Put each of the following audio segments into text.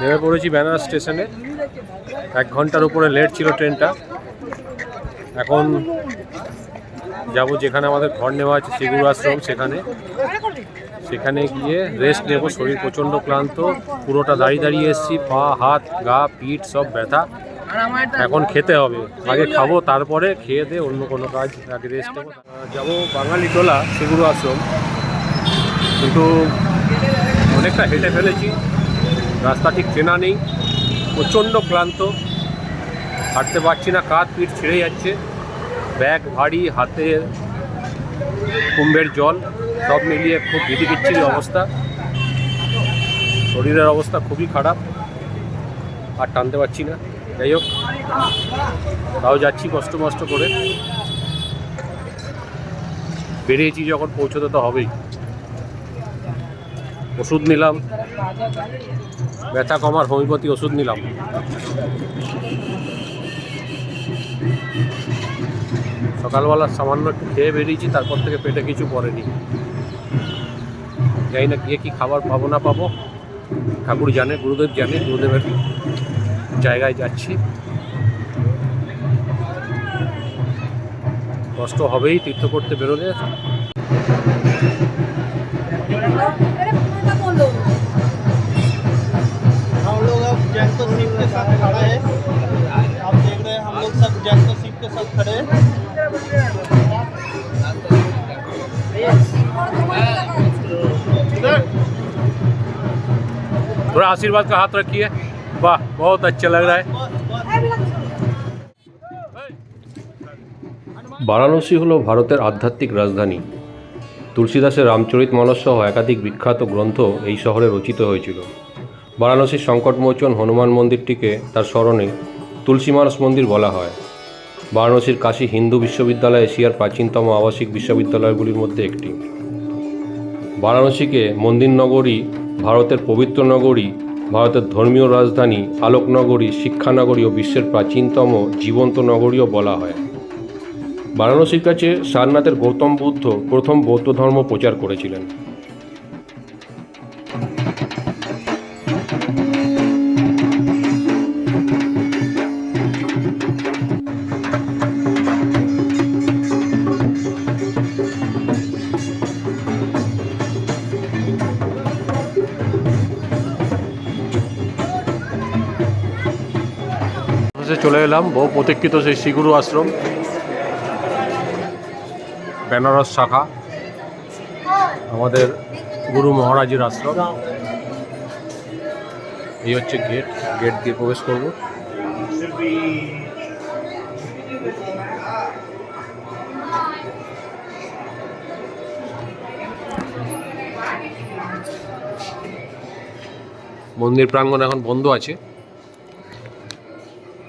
নেমে পড়েছি বেনারস স্টেশনে। 1 ঘন্টার উপরে লেট ছিল ট্রেনটা। এখন যাব যেখানে আমাদের ঘর নেওয়া আছে শ্রী গুরু আশ্রম, সেখানে গিয়ে রেস্ট নেব। শরীর প্রচণ্ড ক্লান্ত, পুরোটা দাঁড়িয়ে দাঁড়িয়ে এসেছি, পা হাত গা পিঠ সব ব্যথা। এখন খেতে হবে, আগে খাবো তারপরে খেয়ে দিয়ে অন্য কোনো কাজ, আগে রেস্ট নেবো। যাবো বাঙালি টোলা শ্রী গুরু আশ্রম, কিন্তু অনেকটা হেঁটে ফেলেছি, রাস্তা ঠিক চেনা নেই, প্রচণ্ড ক্লান্ত, হাঁটতে পারছি না, কাঁধ পিঠ ছিঁড়ে যাচ্ছে, ব্যাগ ভারী, হাতে কুম্ভের জল, সব মিলিয়ে খুব বিধিকিচ্ছিরি অবস্থা। শরীরের অবস্থা খুবই খারাপ, আর টানতে পারছি না। যাই হোক, তাও যাচ্ছি কষ্ট মষ্ট করে। বেরিয়েছি যখন পৌঁছতে তো হবেই। ওষুধ নিলাম, ব্যথা কমার হোমিওপ্যাথি ওষুধ নিলাম। সকালবেলা সামান্য একটু খেয়ে বেরিয়েছি, তারপর থেকে পেটে কিছু পড়েনি। জানি না গিয়ে কি খাবার পাবো না পাবো, ঠাকুর জানে, গুরুদেব জানে। গুরুদেবের জায়গায় যাচ্ছি, কষ্ট হবেই তীর্থ করতে বেরোলে। हम लोग अब जैनको सीट के साथ खड़ा है, आप देख रहे हैं हम लोग सब जैनको सीट के साथ खड़े हैं। थोड़ा आशीर्वाद का हाथ रखिए। वाह, बहुत अच्छा लग रहा है। বারাণসী হলো ভারতের আধ্যাত্মিক রাজধানী। তুলসীদাসের রামচরিতমানস সহ একাধিক বিখ্যাত গ্রন্থ এই শহরে রচিত হয়েছিল। বারাণসীর সংকটমোচন হনুমান মন্দিরটিকে তার স্মরণে তুলসী মানস মন্দির বলা হয়। বারাণসীর কাশী হিন্দু বিশ্ববিদ্যালয় এশিয়ার প্রাচীনতম আবাসিক বিশ্ববিদ্যালয়গুলির মধ্যে একটি। বারাণসীকে মন্দির নগরী, ভারতের পবিত্র নগরী, ভারতের ধর্মীয় রাজধানী, আলোক নগরী, শিক্ষানগরী ও বিশ্বের প্রাচীনতম জীবন্ত নগরীও বলা হয়। বারাণসীর কাছে সারনাথের গৌতম বুদ্ধ প্রথম বৌদ্ধ ধর্ম প্রচার করেছিলেন। চলে এলাম বহু প্রতীক্ষিত সেই শ্রী গুরু আশ্রম, বেনারস শাখা, আমাদের গুরু মহারাজের আশ্রম। এই হচ্ছে গেট, গেট দিয়ে প্রবেশ করব। মন্দির প্রাঙ্গণ এখন বন্ধ আছে,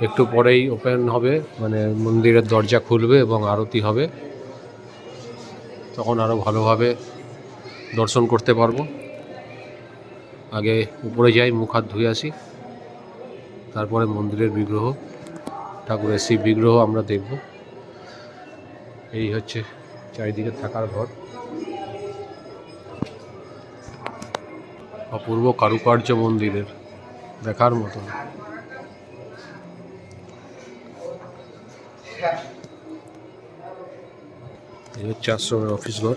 একটু পরেই ওপেন হবে, মানে মন্দিরের দরজা খুলবে এবং আরতি হবে, তখন আরও ভালোভাবে দর্শন করতে পারবো। আগে উপরে যাই, মুখ হাত ধুয়ে আসি, তারপরে মন্দিরের বিগ্রহ, ঠাকুরের শিব বিগ্রহ আমরা দেখব। এই হচ্ছে চারিদিকে থাকার ঘর, অপূর্ব কারুকার্য মন্দিরের, দেখার মতন। এই হচ্ছে আশ্রমের অফিস ঘর।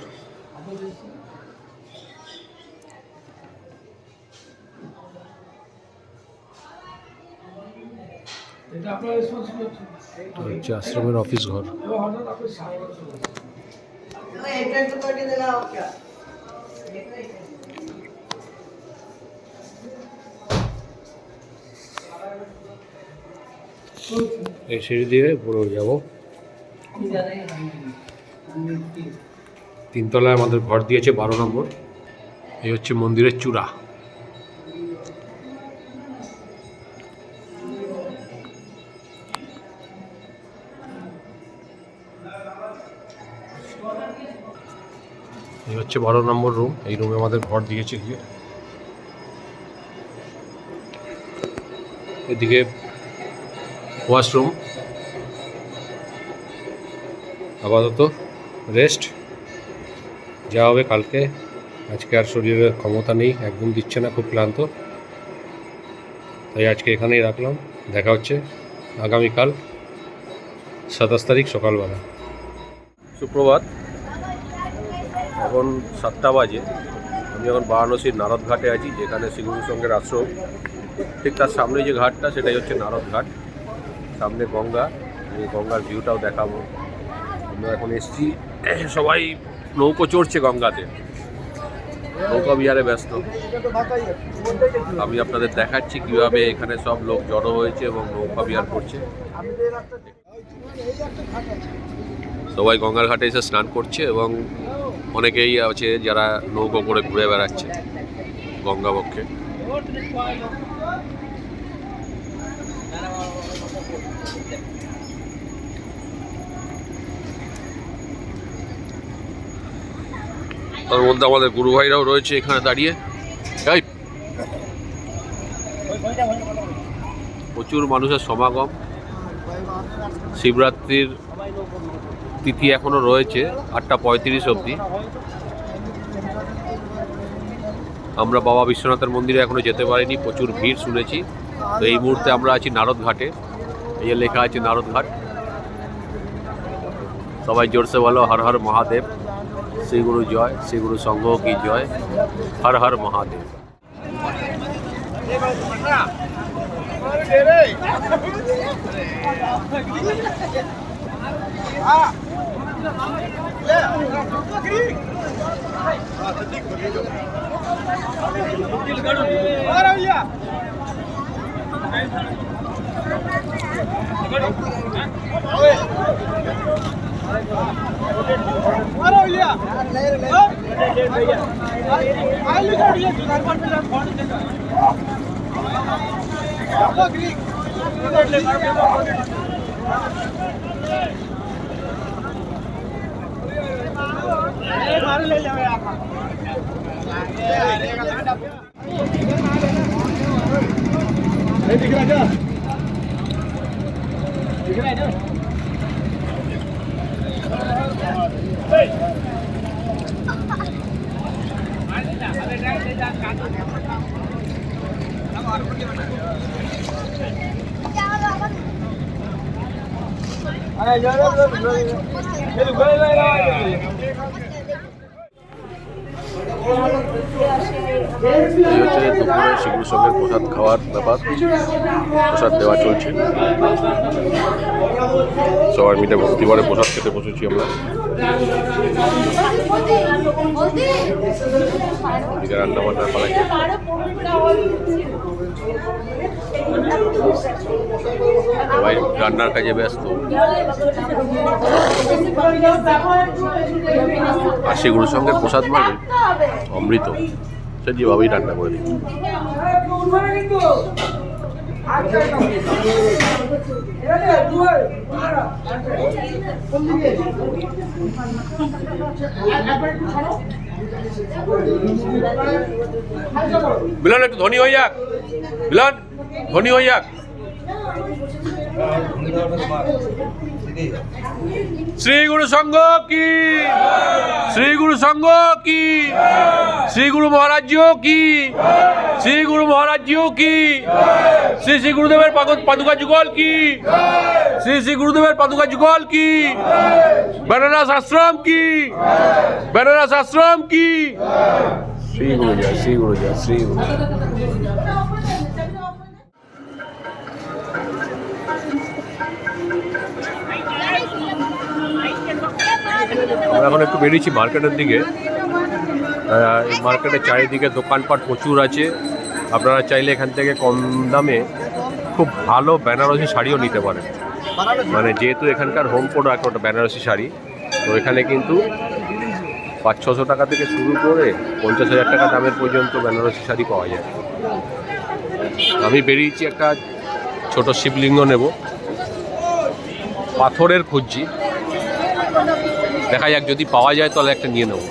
হচ্ছে আশ্রমের অফিস ঘর। এই সিঁড়ি দিয়ে উপরে যাবো। 3 তলায় আমাদের ঘর দিয়েছে, 12 নম্বর। এই হচ্ছে মন্দিরের চূড়া। এই হচ্ছে 12 নম্বর রুম। এই রুমে আমাদের ঘর দিয়েছে গিয়ে। এদিকে ওয়াশরুম। আপাতত রেস্ট, যা হবে কালকে। আজকে আর শরীরের ক্ষমতা নেই, একদম দিচ্ছে না, খুব ক্লান্ত। তাই আজকে এখানেই রাখলাম। দেখা হচ্ছে আগামীকাল 27 তারিখ সকালবেলা। সুপ্রভাত, এখন 7টা বাজে। আমি এখন বারাণসীর নারদ ঘাটে আছি, যেখানে শ্রী গুরু সংঘের আশ্রম। ঠিক তার সামনে যে ঘাটটা সেটাই হচ্ছে নারদ ঘাট। সামনে গঙ্গা, এই গঙ্গার ভিউটাও দেখাবো। আমরা এখন এসছি, সবাই নৌকো চড়ছে গঙ্গাতে, নৌকা বিহারে ব্যস্ত। আমি আপনাদের দেখাচ্ছি কিভাবে এখানে সব লোক জড়ো হয়েছে এবং নৌকা বিহার করছে। সবাই গঙ্গার ঘাটে এসে স্নান করছে এবং অনেকেই আছে যারা নৌকো করে ঘুরে বেড়াচ্ছে গঙ্গা বক্ষে। তার মধ্যে আমাদের গুরু ভাইরাও রয়েছে এখানে দাঁড়িয়ে। প্রচুর মানুষের সমাগম। শিবরাত্রির তিথি এখনো রয়েছে 8টা 35 অবধি। আমরা বাবা বিশ্বনাথের মন্দিরে এখনো যেতে পারিনি, প্রচুর ভিড় শুনেছি। তো এই মুহূর্তে আমরা আছি নারদ ঘাটে। এই যে লেখা আছে নারদ ঘাট। সবাই জোরসে বলো হর হর মহাদেব, শ্রী গুরু জয়, শ্রী গুরু সংঘ কি জয়, হর হর মহাদেব। এই হচ্ছে দুপুরে শ্রী গুরু সংঘের প্রসাদ খাওয়ার ব্যাপার। প্রসাদ দেওয়া চলছে, সবাই মিলে ভক্তিবারে প্রসাদ খেতে বসেছি আমরা। এদিকে রান্না বান্নার পালাই, সবাই রান্নার কাজে ব্যস্ত। আর শ্রী গুরু সংঘের প্রসাদ মানে অমৃত, সে যেভাবেই রান্না করে দিই। মিলন একটু ধনী হয়ে যাক, মিলন ধনী হয়ে যাক। শ্রী গুরু সংঘ কি, শ্রী গুরু সংঘ কি, শ্রী গুরু মহারাজ কি, শ্রী গুরু মহারাজ কি, শ্রী শ্রী গুরুদেবের পাদুকা যুগল কি, শ্রী শ্রী গুরুদেবের পাদুকা যুগল কি, বেনারস আশ্রম কি, বেনারস আশ্রম কি। শ্রী গুরু জয়, শ্রী গুরু জয়, শ্রী গুরু। আমরা এখন একটু বেরিয়েছি মার্কেটের দিকে। মার্কেটের চারিদিকে দোকানপাট প্রচুর আছে। আপনারা চাইলে এখান থেকে কম দামে খুব ভালো বেনারসি শাড়িও নিতে পারেন। মানে যেহেতু এখানকার হোম প্রোডাক্ট ওটা বেনারসি শাড়ি, তো এখানে কিন্তু 500-600 টাকা থেকে শুরু করে 50,000 টাকা দামের পর্যন্ত বেনারসি শাড়ি পাওয়া যায়। আমি বেরিয়েছি, একটা ছোট শিবলিঙ্গ নেব, পাথরের খুঁজছি। দেখা যাক, যদি পাওয়া যায় তাহলে একটা নিয়ে নেব।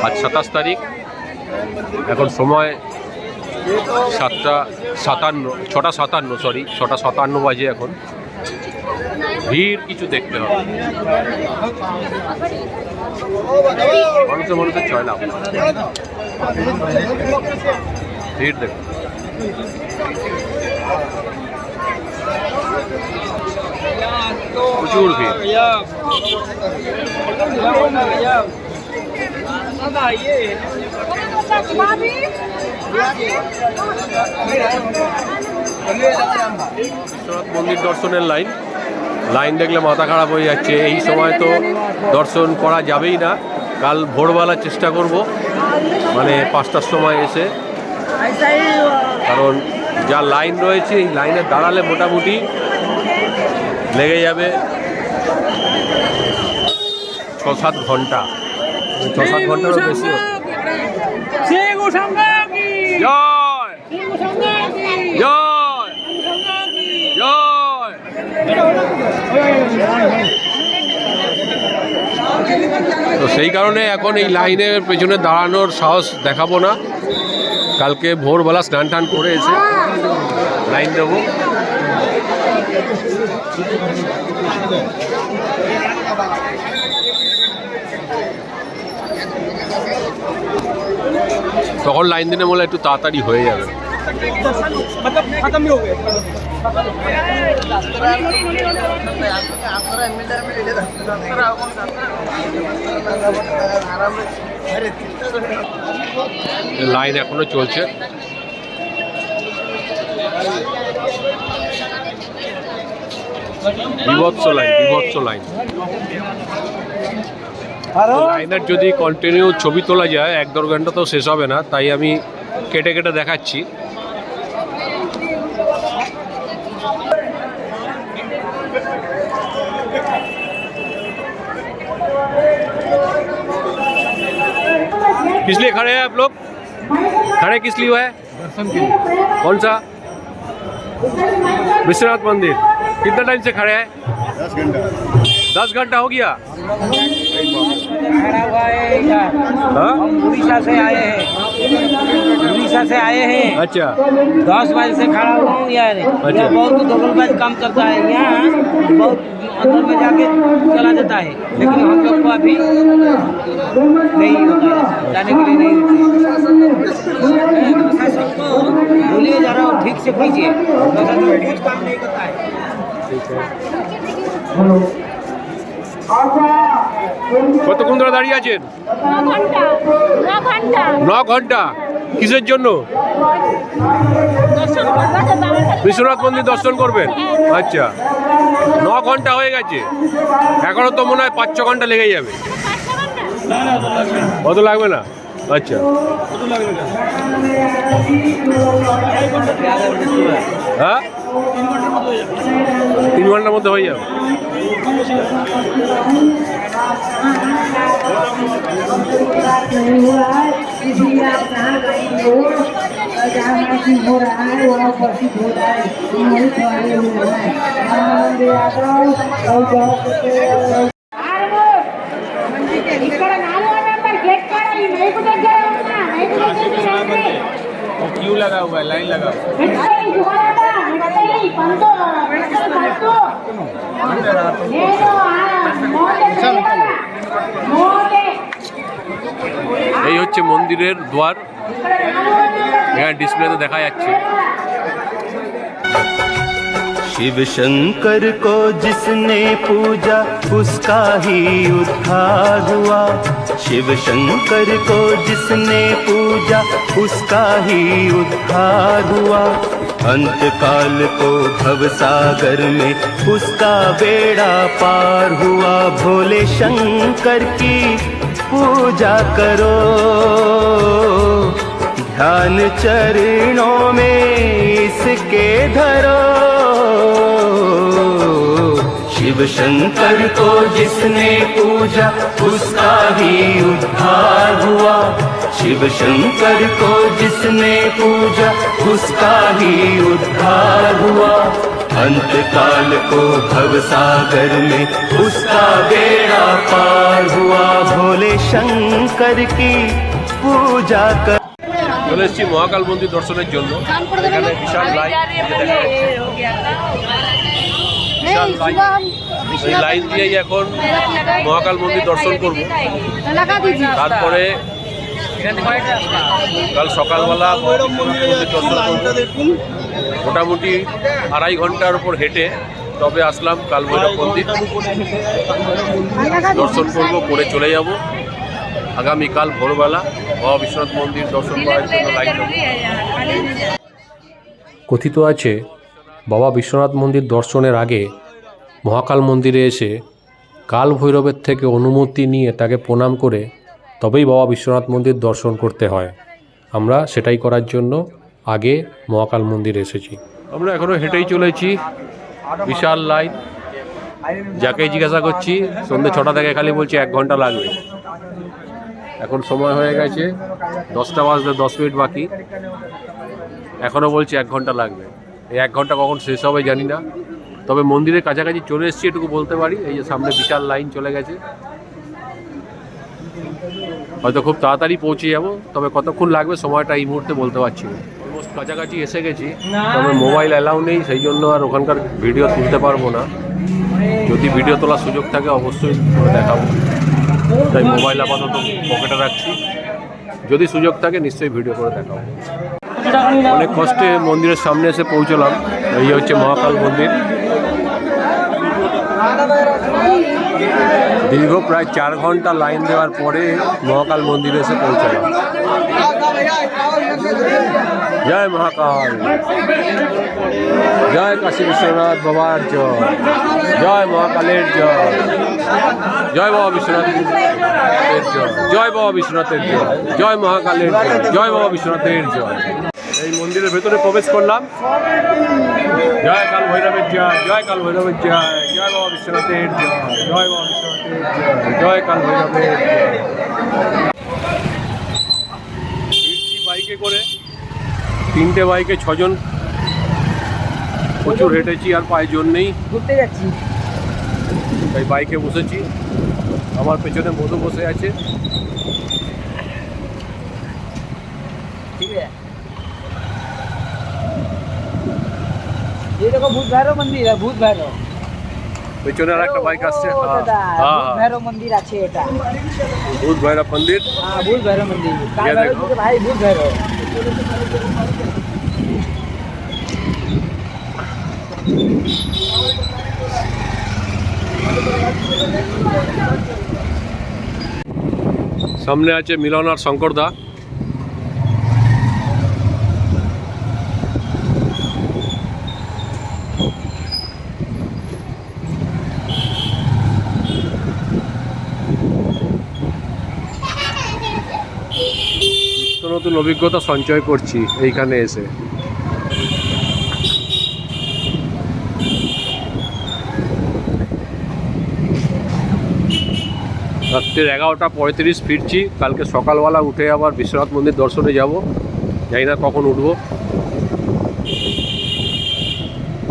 আজ 27 তারিখ, এখন সময় 6টা 57 বাজে এখন। ভিড় কিছু দেখতে হবে, মানুষের ছয় লাভ ভিড় দেখো। প্রচুর ভিড়। বিশ্বনাথ মন্দির দর্শনের লাইন দেখলে মাথা খারাপ হয়ে যাচ্ছে। এই সময় তো দর্শন করা যাবেই না, কাল ভোরবেলা চেষ্টা করব, মানে 5টার সময় এসে, কারণ যা লাইন রয়েছে এই লাইনে দাঁড়ালে মোটামুটি লেগে যাবে 6-7 ঘন্টা, 6-7 ঘন্টারও বেশি। জয় জয় জয়। তো সেই কারণে এখন এই লাইনের পেছনে দাঁড়ানোর সাহস দেখাবো না, কালকে ভোরবেলা স্নান টান করে এসে লাইন দেবো। তখন লাইন দিনে বলে একটু তাড়াতাড়ি হয়ে যাবে। লাইন এখনো চলছে। বিভৎস লাইন। লাইনের যদি কন্টিনিউ ছবি তোলা যায় 1-2 ঘন্টা তো শেষ হবে না, তাই আমি কেটে কেটে দেখাচ্ছি। किस लिए खड़े हैं आप लोग? खड़े किस लिए हुआ है? दर्शन के लिए। कौन सा? विश्वनाथ मंदिर। कितना टाइम से खड़े हैं? 10 घंटा। 10 घंटा हो गया? खड़ा हुआ है इधर। हम उड़ीसा से आए हैं। अच्छा। 10 बजे से खड़ा हुआ हूँ यार। अच्छा। यहाँ बहुत दखलबाज काम चलता है, यहाँ बहुत अंदर में जाके चला जाता है, लेकिन हम लोग को अभी नहीं होता है, जाने के लिए नहीं देते। प्रशासन को बोलिए जरा ठीक से कीजिए, प्रशासन कुछ काम नहीं करता है। কতক্ষণ ধরে দাঁড়িয়ে আছেন? 9 ঘন্টা। কিসের জন্য? বিশ্বনাথ মন্দির দর্শন করবেন? আচ্ছা, 9 ঘন্টা হয়ে গেছে, এখনো তো মনে হয় 5-6 ঘন্টা লেগে যাবে। কত লাগবে না? আচ্ছা, হ্যাঁ 3 ঘন্টার মধ্যে হয়ে যাবে। क्यों लगा हुआ है? लाइन लगा हुआ এই হচ্ছে মন্দিরের দ্বার, এখানে ডিসপ্লেতে দেখা যাচ্ছে। शिव शंकर को जिसने पूजा उसका ही उद्धार हुआ। शिव शंकर को जिसने पूजा उसका ही उद्धार हुआ। अंत काल को भव सागर में उसका बेड़ा पार हुआ। भोले शंकर की पूजा करो, ध्यान चरणों में इसके धरो। शिव शंकर को जिसने पूजा उसका ही उद्धार हुआ। शिव शंकर को जिसने पूजा उसका ही उद्धार हुआ। अंत काल को भव सागर में उसका बेड़ा पार हुआ। भोले शंकर की पूजा कर। চলে এসেছি মহাকাল মন্দির দর্শনের জন্য। এখানে বিশাল লাইন দেখা যাচ্ছে। বিশাল লাইন, এই লাইন দিয়েই এখন মহাকাল মন্দির দর্শন করব। তারপরে কাল সকালবেলা ভৈরব মন্দিরে মন্দির যাচ্ছি, দর্শন লাইনটা করব। দেখুন। মোটামুটি 2.5 ঘন্টার উপর হেঁটে তবে আসলাম কাল ভৈরব মন্দির। দর্শন করব, করে চলে যাব। আগামীকাল ভোরবেলা বাবা বিশ্বনাথ মন্দির দর্শন করার জন্য লাইন দেব। কথিত আছে বাবা বিশ্বনাথ মন্দির দর্শনের আগে মহাকাল মন্দিরে এসে কাল ভৈরবের থেকে অনুমতি নিয়ে তাকে প্রণাম করে তবেই বাবা বিশ্বনাথ মন্দির দর্শন করতে হয়। আমরা সেটাই করার জন্য আগে মহাকাল মন্দির এসেছি। আমরা এখনও হেঁটেই চলেছি, বিশাল লাইন। যাকেই জিজ্ঞাসা করছি সন্ধ্যে 6টা থেকে খালি বলছে 1 ঘন্টা লাগবে। এখন সময় হয়ে গেছে 10টা বাজতে 10 মিনিট বাকি, এখনও বলছে 1 ঘন্টা লাগবে। এই 1 ঘন্টা কখন শেষ হবে জানি না, তবে মন্দিরের কাছাকাছি চলে এসেছি এটুকু বলতে পারি। এই যে সামনে বিশাল লাইন চলে গেছে, হয়তো খুব তাড়াতাড়ি পৌঁছে যাব, তবে কতক্ষণ লাগবে সময়টা এই মুহূর্তে বলতে পারছি না। অলমোস্ট কাছাকাছি এসে গেছি, তবে মোবাইল অ্যালাউ নেই, সেই জন্য আর ওখানকার ভিডিও তুলতে পারবো না। যদি ভিডিও তোলার সুযোগ থাকে অবশ্যই করে দেখাবো, তাই মোবাইল আপাতত পকেটে রাখছি। যদি সুযোগ থাকে নিশ্চয়ই ভিডিও করে দেখাবো। অনেক কষ্টে মন্দিরের সামনে এসে পৌঁছলাম। এই হচ্ছে মহাকাল মন্দির। দীর্ঘ প্রায় 4 ঘন্টা লাইন দেওয়ার পরে মহাকাল মন্দিরে এসে পৌঁছলাম। জয় মহাকাল, জয় কাশী বিশ্বনাথ বাবার জয়, জয় মহাকালের জয়, জয় বাবা বিশ্বনাথের জয়, জয় বাবা বিশ্বনাথের জয়, জয় মহাকালের জয়, জয় বাবা বিশ্বনাথের জয়। এই মন্দিরের ভেতরে প্রবেশ করলাম। জয় কাল ভৈরবের জয়, জয় কাল ভৈরবের জয়, জয় বাবা বিশ্বনাথের জয়, জয় বাবা বিশ্বনাথের জয়, জয় কাল ভৈরবের জয়। ফিরছি বাইকে করে, 3টে বাইকে 6 জন, প্রচুর হেঁটেছি আর পায়ে জোর নেই, ঘুরতে যাচ্ছি। তাই বাইকে বসেছি। আমার পেছনে মধু বসে আছে। ठीक है, ये देखो भूत भैरव मंदिर है, भूत भैरव। পেছনে আর একটা বাইক আসছে। ও হ্যাঁ দাদা, হ্যাঁ ভূত ভৈরব मंदिर আছে এটা। ভূত ভৈরব মন্দির। हाँ, भूत भैरव मंदिर। काल ये भैरव देखो। के भाई भूत भैरव। সামনে আছে মিলন আর শঙ্করদা। নতুন অভিজ্ঞতা সঞ্চয় করছি এইখানে এসে। রাত্রির 11:35 ফিরছি। কালকে সকালবেলা উঠে আবার বিশ্বনাথ মন্দির দর্শনে যাব, জানি না কখন উঠবো।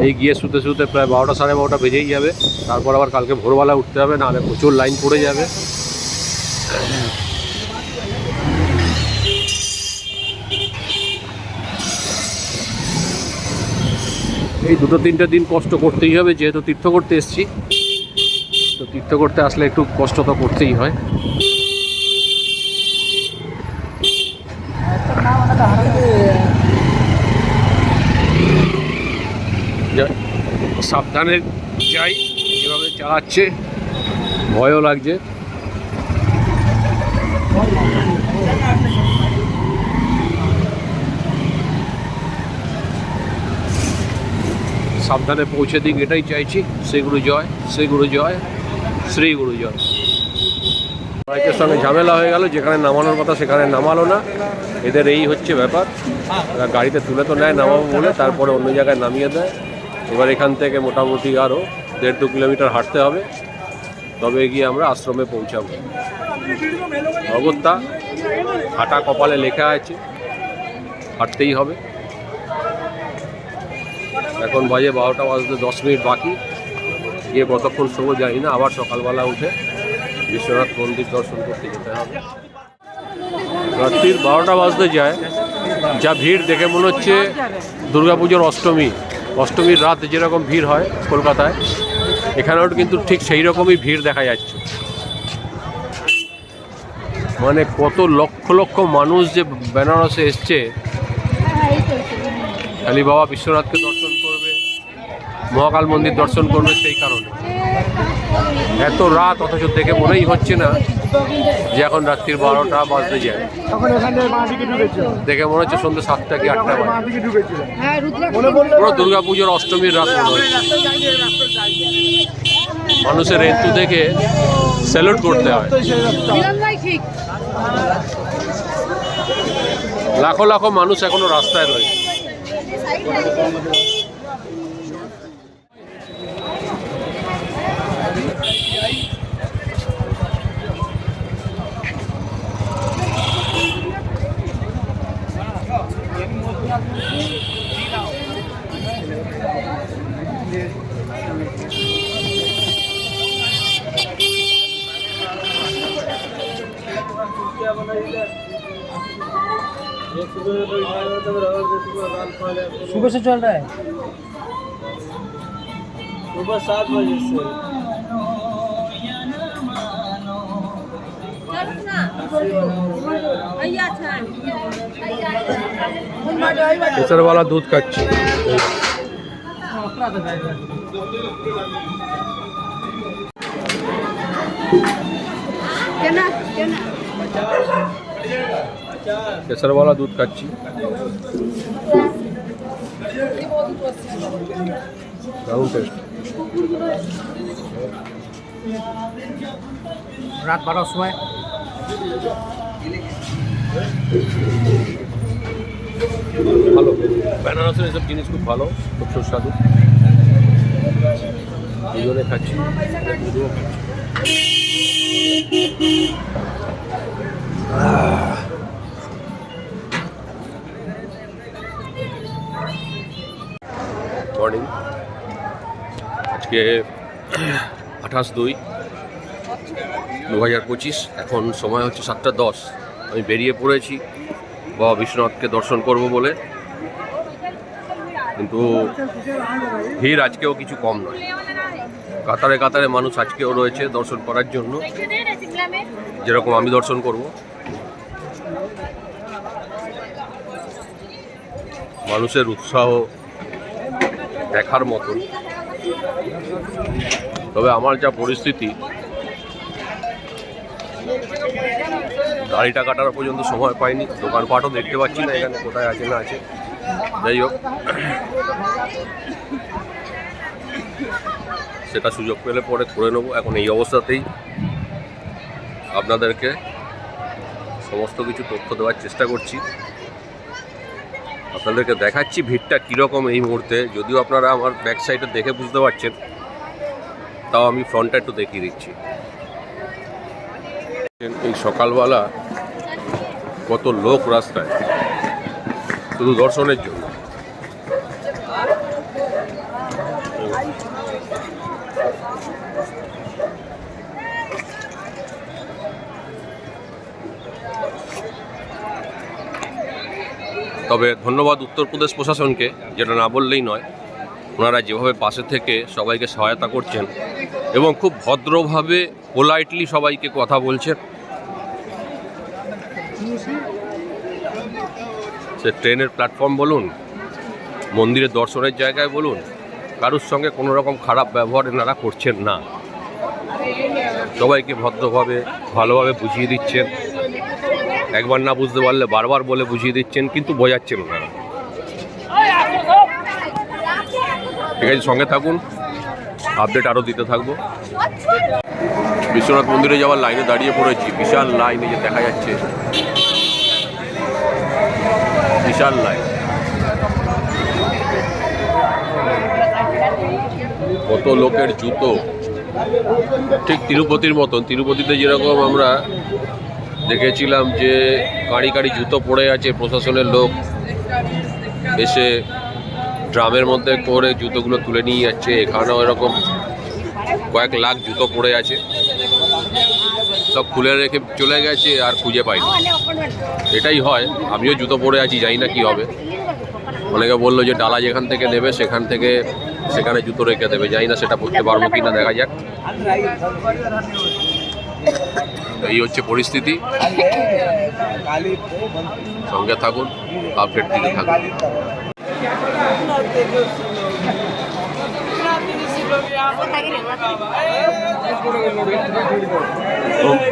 এই গিয়ে শুতে শুতে প্রায় 12টা সাড়ে 12টা বেজেই যাবে। তারপর আবার কালকে ভোরবেলা উঠতে হবে, নাহলে প্রচুর লাইন পড়ে যাবে। এই 2-3টে দিন কষ্ট করতেই হবে, যেহেতু তীর্থ করতে এসেছি। তো তীর্থ করতে আসলে একটু কষ্ট তো করতেই হয়। সাবধানে যাই, যেভাবে চালাচ্ছে ভয়ও লাগছে। সাবধানে পৌঁছে দিক এটাই চাইছি। শ্রী গুরু জয়, শ্রী গুরু জয়, শ্রী গুরু জয়। বাইকের সঙ্গে ঝামেলা হয়ে গেল, যেখানে নামানোর কথা সেখানে নামালো না। এদের এই হচ্ছে ব্যাপার, এরা গাড়িতে তুলে তো নেয় নামাবো বলে, তারপরে অন্য জায়গায় নামিয়ে দেয়। এবার এখান থেকে মোটামুটি আরও 1.5-2 কিলোমিটার হাঁটতে হবে, তবে গিয়ে আমরা আশ্রমে পৌঁছাবো। অগত্যা হাঁটা কপালে লেখা আছে, হাঁটতেই হবে। এখন বাজে 12টা বাজতে 10 মিনিট বাকি। গিয়ে কতক্ষণ শোবো জানি না, আবার সকালবেলা উঠে বিশ্বনাথ মন্দির দর্শন করতে যেতে হবে। রাত্রির 12টা বাজতে যায়, যা ভিড় দেখে মনে হচ্ছে দুর্গাপুজোর অষ্টমী। অষ্টমীর রাত যেরকম ভিড় হয় কলকাতায়, এখানেও কিন্তু ঠিক সেই রকমই ভিড় দেখা যাচ্ছে। মানে কত লক্ষ লক্ষ মানুষ যে বেনারসে এসছে খালি বাবা বিশ্বনাথকে দর্শন করবে, মহাকাল মন্দির দর্শন করবে, সেই কারণে এত রাত, অথচ দেখে মনেই হচ্ছে না যে এখন রাত্রির 12টা বাজতে যায়। দেখে মনে হচ্ছে সন্ধ্যে 7টা কি 8টা বাজে। পুরো দুর্গাপুজোর অষ্টমীর রাত মনে হচ্ছে। মানুষের ঋতু দেখে স্যালুট করতে হয়। লাখো লাখো মানুষ এখনো রাস্তায় রয়েছে। सुबह से चल रहा है, सुबह 7 बजे से। केसर वाला दूध खाচ্ছি। केसर वाला दूध खाচ্ছি। দারুণ টেস্ট। रात 12 समय ভালো, বেনারসের এসব জিনিস খুব ভালো, খুব সুস্বাদু। দুজনে খাচ্ছি। মর্নিং, আজকে 28/2/2025, এখন সময় হচ্ছে 7:10। আমি বেরিয়ে পড়েছি বাবা বিশ্বনাথকে দর্শন করব বলে, কিন্তু ভিড় আজকেও কিছু কম নয়। কাতারে কাতারে মানুষ আজকেও রয়েছে দর্শন করার জন্য, যেরকম আমি দর্শন করব। মানুষের উৎসাহ দেখার মতন। তবে আমার যা পরিস্থিতি, গাড়িটা কাটার পর্যন্ত সময় পাইনি, দোকানপাটও দেখতে পাচ্ছি না এখানে কোথায় আছে না আছে। যাই হোক, সেটা সুযোগ পেলে পরে করে নেবো। এখন এই অবস্থাতেই আপনাদেরকে সমস্ত কিছু তথ্য দেওয়ার চেষ্টা করছি, আপনাদেরকে দেখাচ্ছি ভিড়টা কীরকম এই মুহূর্তে। যদিও আপনারা আমার ব্যাক সাইডে দেখে বুঝতে পারছেন, তাও আমি ফ্রন্টটা একটু দেখিয়ে দিচ্ছি। এই সকালবেলা কত লোক রাস্তায় শুধু দর্শনের জন্য। তবে ধন্যবাদ উত্তরপ্রদেশ প্রশাসনকে, যেটা না বললেই নয়। ওনারা যেভাবে পাশে থেকে সবাইকে সহায়তা করছেন এবং খুব ভদ্রভাবে পোলাইটলি সবাইকে কথা বলছেন। সে ট্রেনের প্ল্যাটফর্ম বলুন, মন্দিরের দর্শনের জায়গায় বলুন, কারোর সঙ্গে কোনো রকম খারাপ ব্যবহার এনারা করছেন না। সবাইকে ভদ্রভাবে ভালোভাবে বুঝিয়ে দিচ্ছেন। একবার না বুঝতে পারলে বারবার বলে বুঝিয়ে দিচ্ছেন, কিন্তু বোঝাচ্ছেন ওনারা। ঠিক আছে, সঙ্গে থাকুন, আপডেট আরও দিতে থাকবো। বিশ্বনাথ মন্দিরে যাওয়ার লাইনে দাঁড়িয়ে পড়েছি। বিশাল লাইন, এই যে দেখা যাচ্ছে, বিশাল লাইন। কত লোকের জুতো, ঠিক তিরুপতির মতন। তিরুপতিতে যেরকম আমরা দেখেছিলাম যে কাঁড়ি কাঁড়ি জুতো পড়ে আছে, প্রশাসনের লোক এসে ড্রামের মধ্যে করে জুতোগুলো তুলে নিয়ে যাচ্ছে, এখানেও এরকম কয়েক লাখ জুতো পড়ে আছে, সব খুলে রেখে চলে গেছে আর খুঁজে পাইনি। এটাই হয়, আমিও জুতো পরে আছি, জানি না কি হবে। অনেকে বললো যে ডালা যেখান থেকে নেবে সেখানে জুতো রেখে দেবে, জানি না সেটা করতে পারবো কি না, দেখা যাক। এই হচ্ছে পরিস্থিতি, সঙ্গে থাকুন, আপডেট দিতে থাকুন।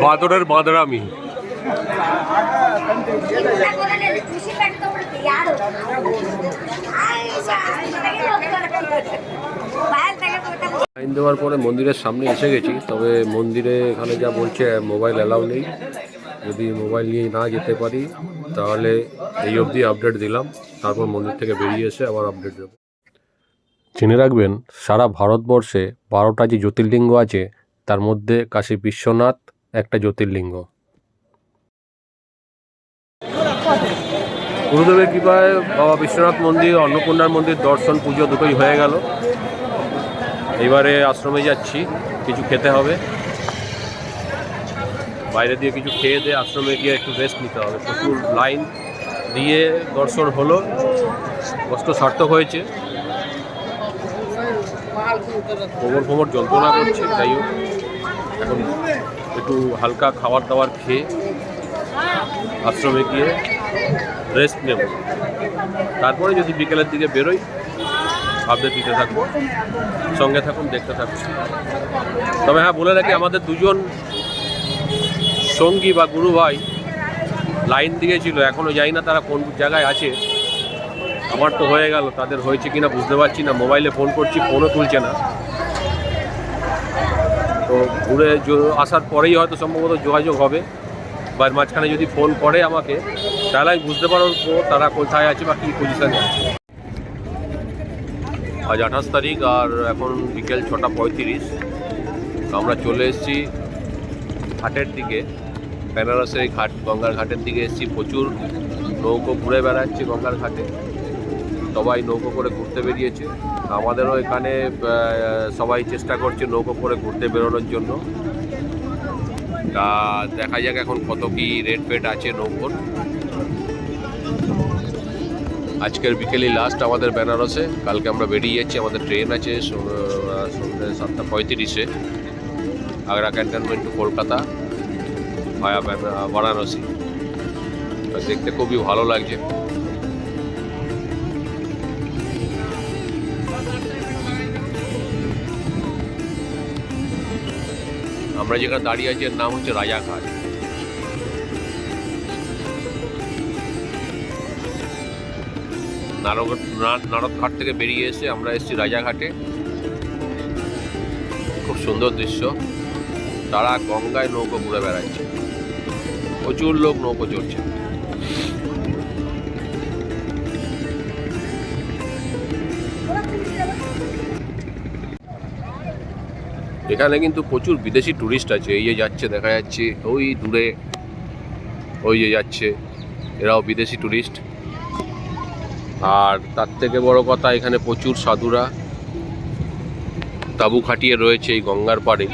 বাদরের বাদরামি। লাইন দেওয়ার পরে মন্দিরের সামনে এসে গেছি, তবে মন্দিরে এখানে যা বলছে মোবাইল অ্যালাউ নেই। যদি মোবাইল নিয়ে না যেতে পারি তাহলে এই অবধি আপডেট দিলাম, তারপর মন্দির থেকে বেরিয়ে এসে আবার আপডেট দেবো। জেনে রাখবেন, সারা ভারতবর্ষে 12টা যে জ্যোতির্লিঙ্গ আছে তার মধ্যে কাশী বিশ্বনাথ একটা জ্যোতির্লিঙ্গ। গুরুদেবের কৃপায় বাবা বিশ্বনাথ মন্দির, অন্নপূর্ণার মন্দির দর্শন, পুজো দুটোই হয়ে গেল। এবারে আশ্রমে যাচ্ছি, কিছু খেতে হবে, বাইরে দিয়ে কিছু খেয়ে দিয়ে আশ্রমে গিয়ে একটু রেস্ট নিতে হবে। প্রচুর লাইন দিয়ে দর্শন হলো, কষ্ট সার্থক হয়েছে। কোমর যন্ত্রণা করছে, যাই হোক এখন একটু হালকা খাবার দাবার খেয়ে আশ্রমে গিয়ে রেস্ট নেব, তারপরে যদি বিকেলের দিকে বেরোই আপডেট দিতে থাকবো। সঙ্গে থাকুন, দেখতে থাকুন। তবে হ্যাঁ, বলে রাখি, আমাদের দুজন সঙ্গী বা গুরু ভাই লাইন দিয়েছিল, এখনও যাই না তারা কোন জায়গায় আছে। আমার তো হয়ে গেল, তাদের হয়েছে কিনা বুঝতে পারছি না। মোবাইলে ফোন করছি, ফোনও তুলছে না। তো ঘুরে আসার পরেই হয়তো সম্ভবত যোগাযোগ হবে, বা মাঝখানে যদি ফোন করে আমাকে তাহলে আমি বুঝতে পারবো তারা কোথায় আছে বা কী পজিশানে আছে। আজ 28 তারিখ আর এখন বিকেল 6:35। আমরা চলে এসেছি ঘাটের দিকে, বেনারসের ঘাট, গঙ্গার ঘাটের দিকে এসেছি। প্রচুর নৌকো ঘুরে বেড়াচ্ছে গঙ্গার ঘাটে, সবাই নৌকো করে ঘুরতে বেরিয়েছে। আমাদেরও এখানে সবাই চেষ্টা করছে নৌকো করে ঘুরতে বেরোনোর জন্য। তা দেখা যাক এখন কত কি রেট ফেট আছে নৌকোর। আজকের বিকেলই লাস্ট আমাদের বেনারসে, কালকে আমরা বেরিয়ে যাচ্ছি। আমাদের ট্রেন আছে সন্ধ্যে 7:35-এ, আগ্রা ক্যান্টনমেন্ট টু কলকাতা ভায়া বারাণসী। দেখতে খুবই ভালো লাগছে। আমরা যেখানে দাঁড়িয়ে আছি এর নাম হচ্ছে রাজাঘাট। নারদঘাট থেকে বেরিয়ে এসে আমরা এসেছি রাজাঘাটে। খুব সুন্দর দৃশ্য, তারা গঙ্গায় নৌকো ঘুরে বেড়াচ্ছে, প্রচুর লোক নৌকো চড়ছে। এখানে কিন্তু প্রচুর বিদেশি ট্যুরিস্ট আছে। এই যে যাচ্ছে, দেখা যাচ্ছে ওই দূরে, ওই যে যাচ্ছে, এরাও বিদেশি ট্যুরিস্ট। আর তার থেকে বড় কথা, এখানে প্রচুর সাধুরা তাঁবু খাটিয়ে রয়েছে এই গঙ্গার পাড়ে।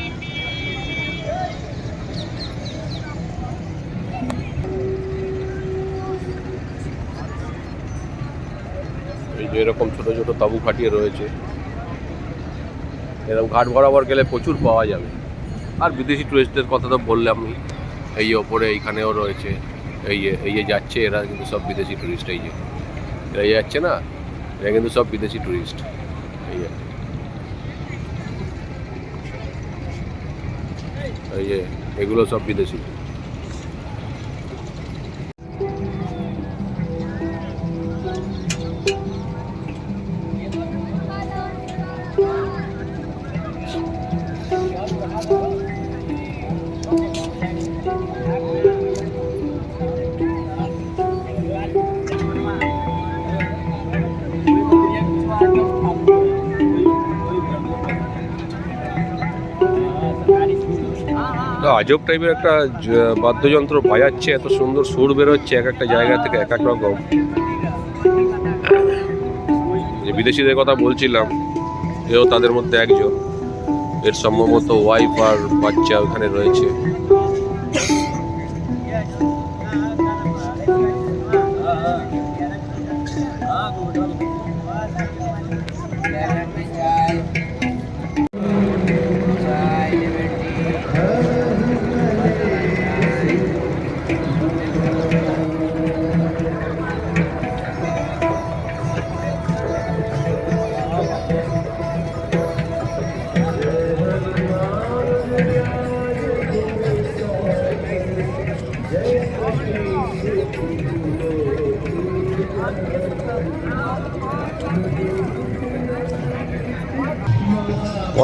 এই যে এরকম ছোট ছোট তাঁবু খাটিয়ে রয়েছে, এরকম ঘাট বরাবর গেলে প্রচুর পাওয়া যাবে। আর বিদেশি টুরিস্টদের কথা তো বললামই, এই ওপরে এইখানেও রয়েছে। এই যে যাচ্ছে, এরা কিন্তু সব বিদেশি টুরিস্ট। এই যে এরা যাচ্ছে না, এরা কিন্তু সব বিদেশি টুরিস্ট। এই যে এগুলো সব বিদেশি। আজব টাইপের একটা বাদ্যযন্ত্র বাজাচ্ছে, এত সুন্দর সুর বেরোচ্ছে এক একটা জায়গা থেকে, এক এক রকম। যে বিদেশিদের কথা বলছিলাম, এও তাদের মধ্যে একজন। এর সম্ভবত ওয়াইফ আর বাচ্চা ওখানে রয়েছে।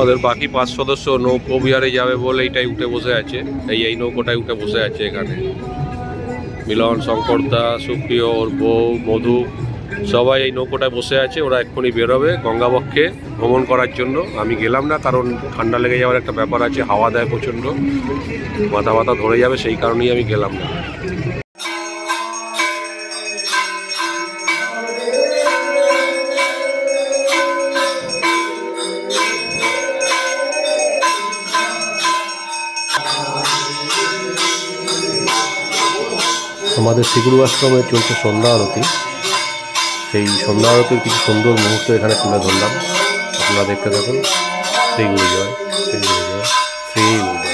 ওদের বাকি 5 সদস্য নৌকো বিহারে যাবে বলে এইটাই উঠে বসে আছে, এই নৌকোটাই উঠে বসে আছে এখানে। মিলন, শঙ্করদা, সুপ্রিয়, ওর বউ, মধু সবাই এই নৌকোটায় বসে আছে। ওরা এক্ষুনি বেরোবে গঙ্গাবক্ষে ভ্রমণ করার জন্য। আমি গেলাম না, কারণ ঠান্ডা লেগে যাওয়ার একটা ব্যাপার আছে, হাওয়া দেয় প্রচণ্ড, মাথা মাথা ধরে যাবে, সেই কারণেই আমি গেলাম না। আমাদের শ্রীগুরু আশ্রমে চলছে সন্ধ্যা আরতি। সেই সন্ধ্যা আরতির কিছু সুন্দর মুহূর্ত এখানে তুলে ধরলাম, আপনারা দেখতে থাকুন। শ্রী গুরু জয়, শ্রী গুরু জয়, শ্রী গুরু জয়।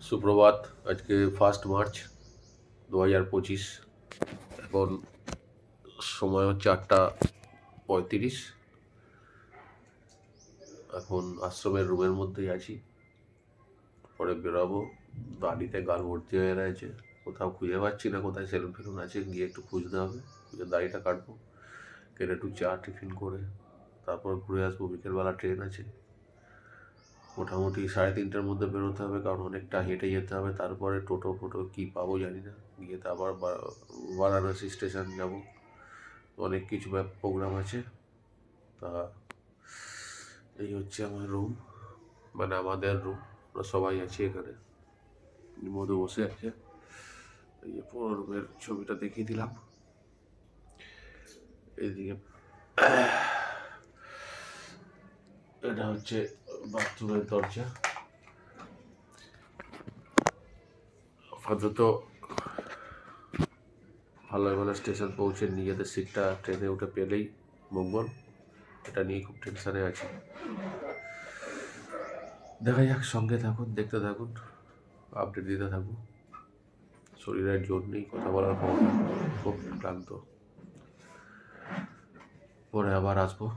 সুপ্রভাত, আজকে 1 মার্চ 2025। এখন সময় হচ্ছে 8:35। এখন আশ্রমের রুমের মধ্যেই আছি, পরে বেরোবো। দাড়িতে গাল ভর্তি হয়ে রয়েছে, কোথাও খুঁজে পাচ্ছি না কোথায় সেলুন ফেলুন আছে, গিয়ে একটু খুঁজতে হবে, খুঁজে দাড়িটা কাটবো, কেটে একটু চা টিফিন করে তারপর ঘুরে আসবো। বিকেলবেলা ট্রেন আছে, মোটামুটি 3:30টার মধ্যে বেরোতে হবে, কারণ অনেকটা হেঁটে যেতে হবে। তারপরে টোটো ফোটো কী পাবো জানি না, গিয়ে তো আবার বারাণসী স্টেশন যাব, অনেক কিছু প্রোগ্রাম আছে। তা এই হচ্ছে আমার রুম, মানে আমাদের রুম, আমরা সবাই আছি এখানে। মধু বসে আছে, এই যে পুরো রুমের ছবিটা দেখিয়ে দিলাম। এইদিকে এটা হচ্ছে বাথরুমের দরজা। আপাতত ভালো স্টেশন পৌঁছে নিজেদের সিটটা ট্রেনে উঠে পেলেই মঙ্গল, এটা নিয়ে খুব টেনশানে আছি। দেখা যাক, সঙ্গে থাকুন, দেখতে থাকুন, আপডেট দিতে থাকুন। শরীরের জোর নেই, কথা বলার ক্ষমতা, খুব ক্লান্ত। পরে আবার আসবো।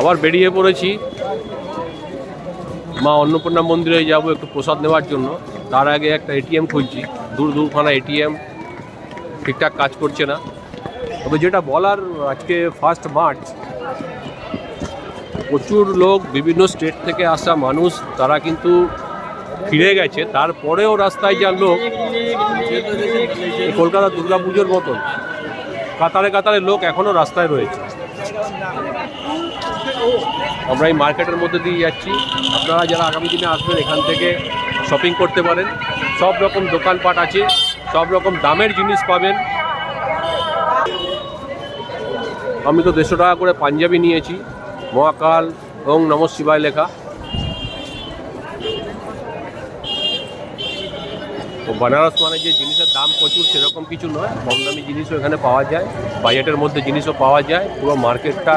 আবার বেরিয়ে পড়েছি, মা অন্নপূর্ণা মন্দিরে যাব একটু প্রসাদ নেওয়ার জন্য। তার আগে একটা এটিএম খুঁজছি, দূরখানা এটিএম ঠিকঠাক কাজ করছে না। তবে যেটা বলার, আজকে 1 মার্চ, প্রচুর লোক, বিভিন্ন স্টেট থেকে আসা মানুষ, তারা কিন্তু ফিরে গেছে। তারপরেও রাস্তায় যা লোক, কলকাতা দুর্গাপুজোর মতন কাতারে কাতারে লোক এখনও রাস্তায় রয়েছে। আমরা এই মার্কেটের মধ্যে দিয়ে যাচ্ছি। আপনারা যারা আগামী দিনে আসবেন এখান থেকে শপিং করতে পারেন, সব রকম দোকানপাট আছে, সব রকম দামের জিনিস পাবেন। আমি তো 150 টাকা করে পাঞ্জাবি নিয়েছি, মহাকাল ওং নমঃ শিবায় লেখা। তো বেনারস মানে যে জিনিসের দাম প্রচুর সেরকম কিছু নয়, কম দামি জিনিসও এখানে পাওয়া যায়, বাজেটের মধ্যে জিনিসও পাওয়া যায়। পুরো মার্কেটটা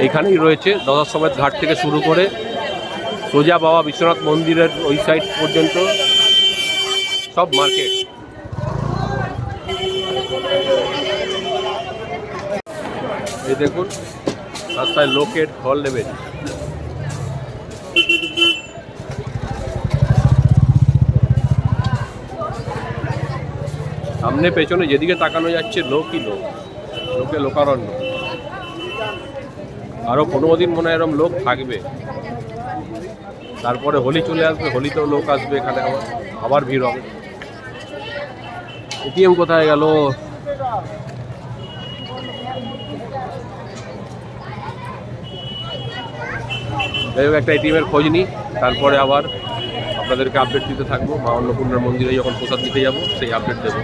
এইখানেই রয়েছে দশাশ্বমেধ ঘাট থেকে শুরু করে সোজা বাবা বিশ্বনাথ মন্দিরের ওই সাইড পর্যন্ত সব মার্কেট। এই দেখুন রাস্তায় লোকের ফল নেবেন। সামনে পেছনে যেদিকে তাকানো যাচ্ছে লোকই লোক, লোকে লোকারণ্য। আরও 15 দিন মনে হয় এরকম লোক থাকবে, তারপরে হোলি চলে আসবে, হোলিতেও লোক আসবে এখানে, আবার ভিড় হবে। এটিএম কোথায় গেল? যাই হোক, একটা এটিএমের খোঁজ নিই, তারপরে আবার আপনাদেরকে আপডেট দিতে থাকবো। মা অন্নপূর্ণার মন্দিরে যখন প্রসাদ দিতে যাবো সেই আপডেট দেবো।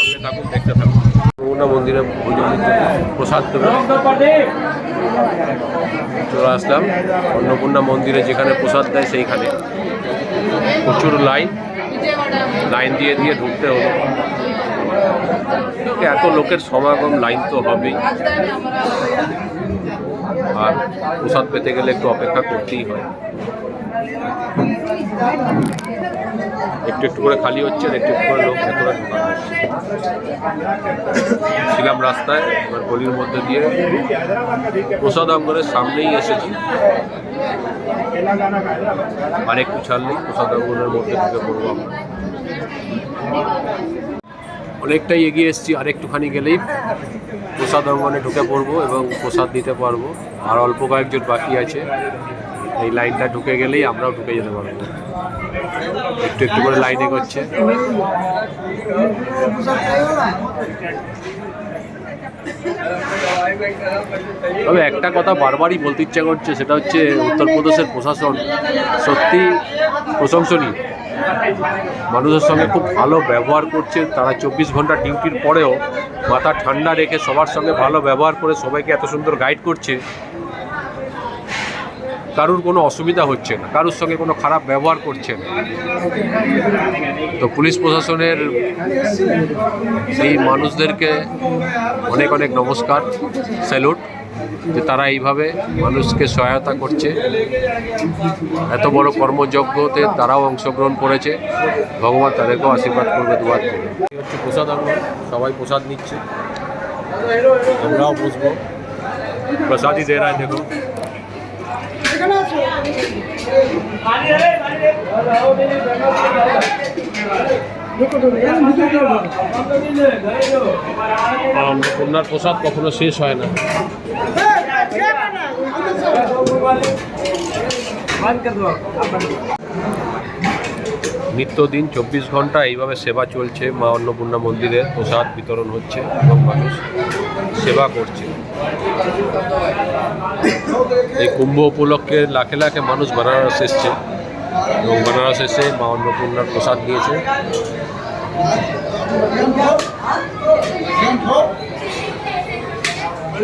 সঙ্গে থাকুন, দেখতে থাকুন। অন্নপূর্ণা মন্দিরে পুজো দিতে প্রসাদ দেবো। চলে আসলাম অন্নপূর্ণা মন্দিরে, যেখানে প্রসাদ দেয় সেইখানে। প্রচুর লাইন দিয়ে দিয়ে ঢুকতে হলো। এত লোকের সমাগম, লাইন তো হবেই, আর প্রসাদ পেতে গেলে একটু অপেক্ষা করতেই হয়। একটু একটু করে খালি হচ্ছে, আর একটু একটু করে লোক ভেতরে ঢোকানো হচ্ছে। ছিলাম রাস্তায়, এবার গলির মধ্যে দিয়ে প্রসাদ অঙ্গনের সামনেই এসেছি। আর একটু ছাড়লেই প্রসাদ অঙ্গনের মধ্যে ঢুকে পড়বো আমরা। অনেকটাই এগিয়ে এসেছি, আর একটুখানি গেলেই প্রসাদ অঙ্গনে ঢুকে পড়বো এবং প্রসাদ দিতে পারবো। আর অল্প কয়েকজন বাকি আছে, এই লাইনটা ঢুকে গেলেই আমরাও ঢুকে যেতে পারবো। একটু একটু করে লাইন এগোচ্ছে। তবে একটা কথা বারবারই বলতে ইচ্ছা করছে, সেটা হচ্ছে উত্তরপ্রদেশের প্রশাসন সত্যি প্রশংসনীয়। মানুষের সঙ্গে খুব ভালো ব্যবহার করছে তারা। 24 ঘন্টা ডিউটির পরেও মাথা ঠান্ডা রেখে সবার সঙ্গে ভালো ব্যবহার করে সবাইকে এত সুন্দর গাইড করছে। কারুর কোনো অসুবিধা হচ্ছে না, কারুর সঙ্গে কোনো খারাপ ব্যবহার করছে না। তো পুলিশ প্রশাসনের এই মানুষদেরকে অনেক অনেক নমস্কার, স্যালুট, যে তারা এইভাবে মানুষকে সহায়তা করছে। এত বড় কর্মযজ্ঞতে তারাও অংশগ্রহণ করেছে। ভগবান তাদেরকেও আশীর্বাদ করবে, দুয়ার করবে। হচ্ছে প্রসাদ অঙ্গন, সবাই প্রসাদ নিচ্ছে, আমরাও বসবো। প্রসাদই দে রায়, দেখো। অন্নপূর্ণার প্রসাদ কখনো শেষ হয় না। নিত্যদিন 24 ঘন্টা এইভাবে সেবা চলছে। মা অন্নপূর্ণা মন্দিরে প্রসাদ বিতরণ হচ্ছে এবং মানুষ সেবা করছে। এই কুম্ভ উপলক্ষে লাখে লাখে মানুষ বেনারস এসছে এবং বেনারস এসে মা অন্নপূর্ণার প্রসাদ নিয়েছে।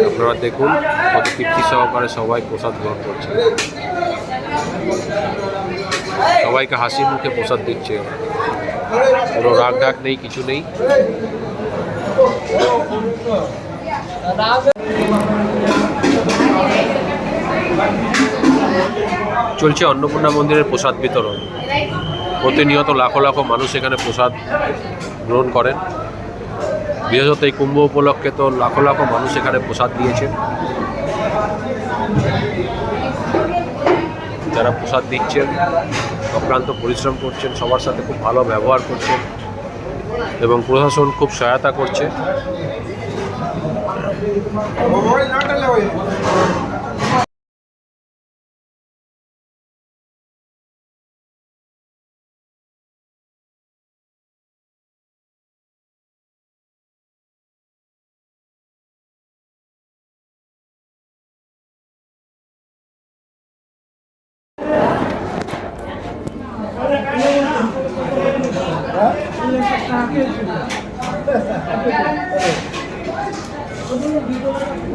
আপনারা দেখুন কত তৃপ্তি সহকারে সবাই প্রসাদ গ্রহণ করছে। সবাইকে হাসি মুখে প্রসাদ দিচ্ছে, কোনো রাগ ঢাক নেই, কিছু নেই। চলছে অন্নপূর্ণা মন্দিরের প্রসাদ বিতরণ। প্রতিনিয়ত লাখো লাখো মানুষ এখানে প্রসাদ গ্রহণ করেন। বিশেষত এই কুম্ভ উপলক্ষে তো লাখো লাখো মানুষ এখানে প্রসাদ দিয়েছেন। যারা প্রসাদ দিচ্ছেন অক্লান্ত পরিশ্রম করছেন, সবার সাথে খুব ভালো ব্যবহার করছেন এবং প্রশাসন খুব সহায়তা করছে।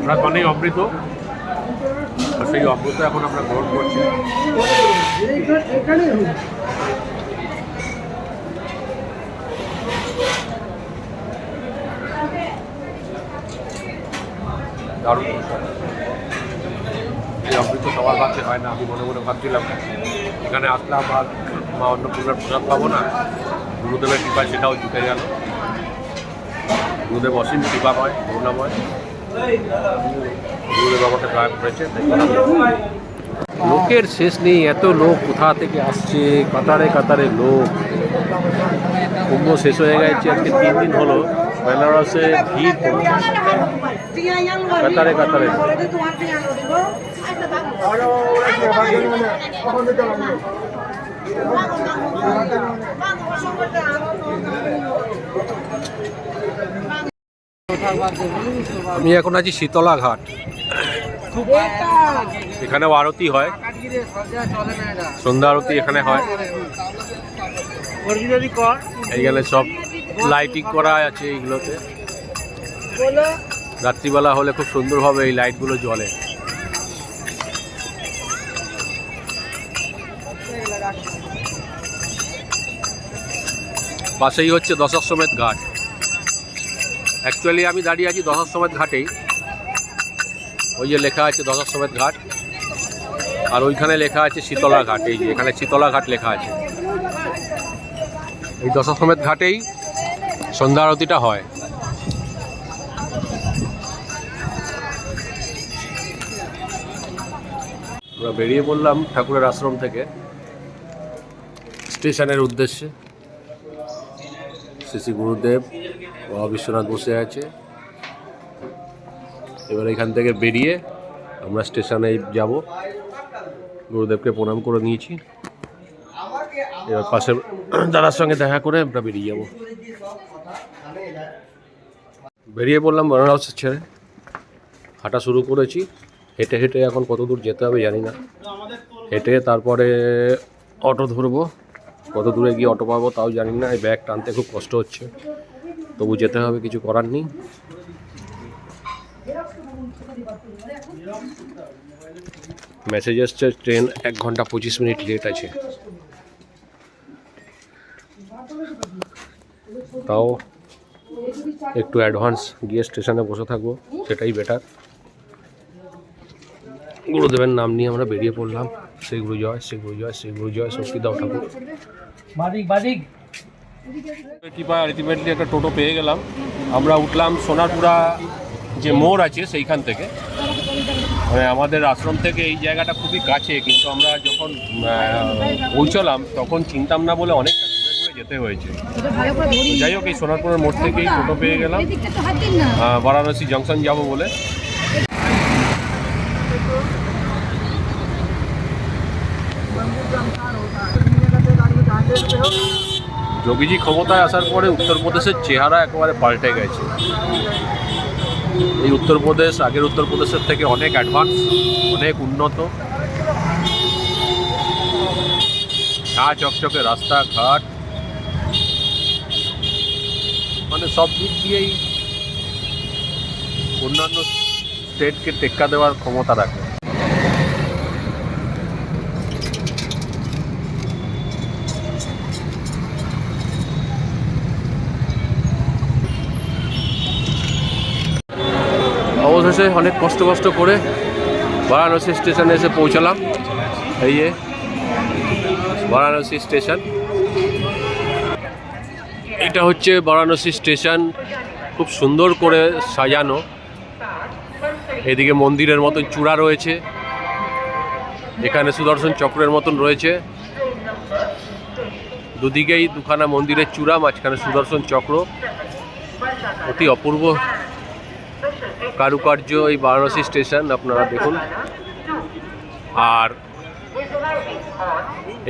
আমরা মানেই অমৃত, আর সেই অমৃত এখন আমরা গ্রহণ করছি। দারুণ। সেই অমৃত সবার কাছে হয় না। আমি মনে মনে ভাবছিলাম এখানে আসলাম আর মা অন্নপূর্ণার প্রসাদ পাবো না, গুরুদেবের কৃপায় সেটাও জুটে গেল। গুরুদেব অসীম কৃপাময়, করুণাময়, গুরুদেব আমাকে দয়া করেছে। লোকের শেষ নেই, এত লোক কোথা থেকে আসছে, কাতারে কাতারে লোক। কুম্ভ শেষ হয়ে গেছে, আজকে 3 দিন হলো। বেনারসে ভিড় কাতারে কাতারে। আমি এখন আছি শীতলা ঘাট। এখানেও আরতি হয়, সন্ধ্যা আরতি এখানে হয়। এইখানে সব লাইটিং করা আছে এইগুলোতে। রাত্রিবেলা হলে খুব সুন্দরভাবে এই লাইটগুলো জ্বলে। পাশেই হচ্ছে দশাশ্বমেধ ঘাট। অ্যাকচুয়ালি আমি দাঁড়িয়ে আছি দশাশ্বমেধ ঘাটেই। ওই যে লেখা আছে দশাশ্বমেধ ঘাট, আর ওইখানে লেখা আছে শীতলা ঘাট। এই যে এখানে শীতলা ঘাট লেখা আছে। এই দশাশ্বমেধ ঘাটেই সন্ধ্যা আরতিটা হয়। আমরা বেরিয়ে পড়লাম ঠাকুরের আশ্রম থেকে স্টেশনের উদ্দেশ্যে। শ্রী শ্রী গুরুদেব বাবা বিশ্বনাথ বসে আছে। এবার এখান থেকে বেরিয়ে আমরা স্টেশনে যাব। গুরুদেবকে প্রণাম করে নিয়েছি, এবার পাশের দাদার সঙ্গে দেখা করে আমরা বেরিয়ে যাব। বেরিয়ে পড়লাম বেনারস ছেড়ে, হাঁটা শুরু করেছি। হেঁটে হেঁটে এখন কত দূর যেতে হবে জানি না। হেঁটে তারপরে অটো ধরবো, কত দূরে গিয়ে অটো পাবো তাও জানি না। এই ব্যাগ টানতে খুব কষ্ট হচ্ছে, তবু যেতে হবে, কিছু করার নেই। মেসেজ এসছে ট্রেন 1 ঘন্টা 25 মিনিট লেট আছে। তাও একটু অ্যাডভান্স গিয়ে স্টেশনে বসে থাকবো, সেটাই বেটার। গুরুদেবের নাম নিয়ে আমরা বেরিয়ে পড়লাম। শ্রী গুরু জয়, শ্রী গুরু জয়, শ্রী গুরু জয়, শক্তি দাও ঠাকুর। কৃপায় আলটিমেটলি একটা টোটো পেয়ে গেলাম। আমরা উঠলাম সোনারপুরা যে মোড় আছে সেইখান থেকে। মানে আমাদের আশ্রম থেকে এই জায়গাটা খুবই কাছে, কিন্তু আমরা যখন পৌঁছলাম তখন চিনতাম না বলে অনেকটা ঘুরে ঘুরে যেতে হয়েছে। যাই হোক, এই সোনারপুরের মোড় থেকেই টোটো পেয়ে গেলাম বারাণসী জংশন যাব বলে। যোগীজি ক্ষমতায় আসার পরে উত্তরপ্রদেশের চেহারা একেবারে পাল্টে গেছে। এই উত্তরপ্রদেশ আগের উত্তরপ্রদেশের থেকে অনেক অ্যাডভান্স, অনেক উন্নত। চকচকে রাস্তাঘাট, মানে সব দিক দিয়েই অন্যান্য স্টেটকে টেক্কা দেওয়ার ক্ষমতা রাখে। অবশেষে অনেক কষ্ট করে বারাণসী স্টেশনে এসে পৌঁছালাম। এই যে বারাণসী স্টেশন, এটা হচ্ছে বারাণসী স্টেশন। খুব সুন্দর করে সাজানো। এদিকে মন্দিরের মতন চূড়া রয়েছে, এখানে সুদর্শন চক্রের মতন রয়েছে। দুদিকেই দুখানা মন্দিরের চূড়া, মাঝখানে সুদর্শন চক্র। অতি অপূর্ব কারুকার্য এই বারাণসী স্টেশন, আপনারা দেখুন। আর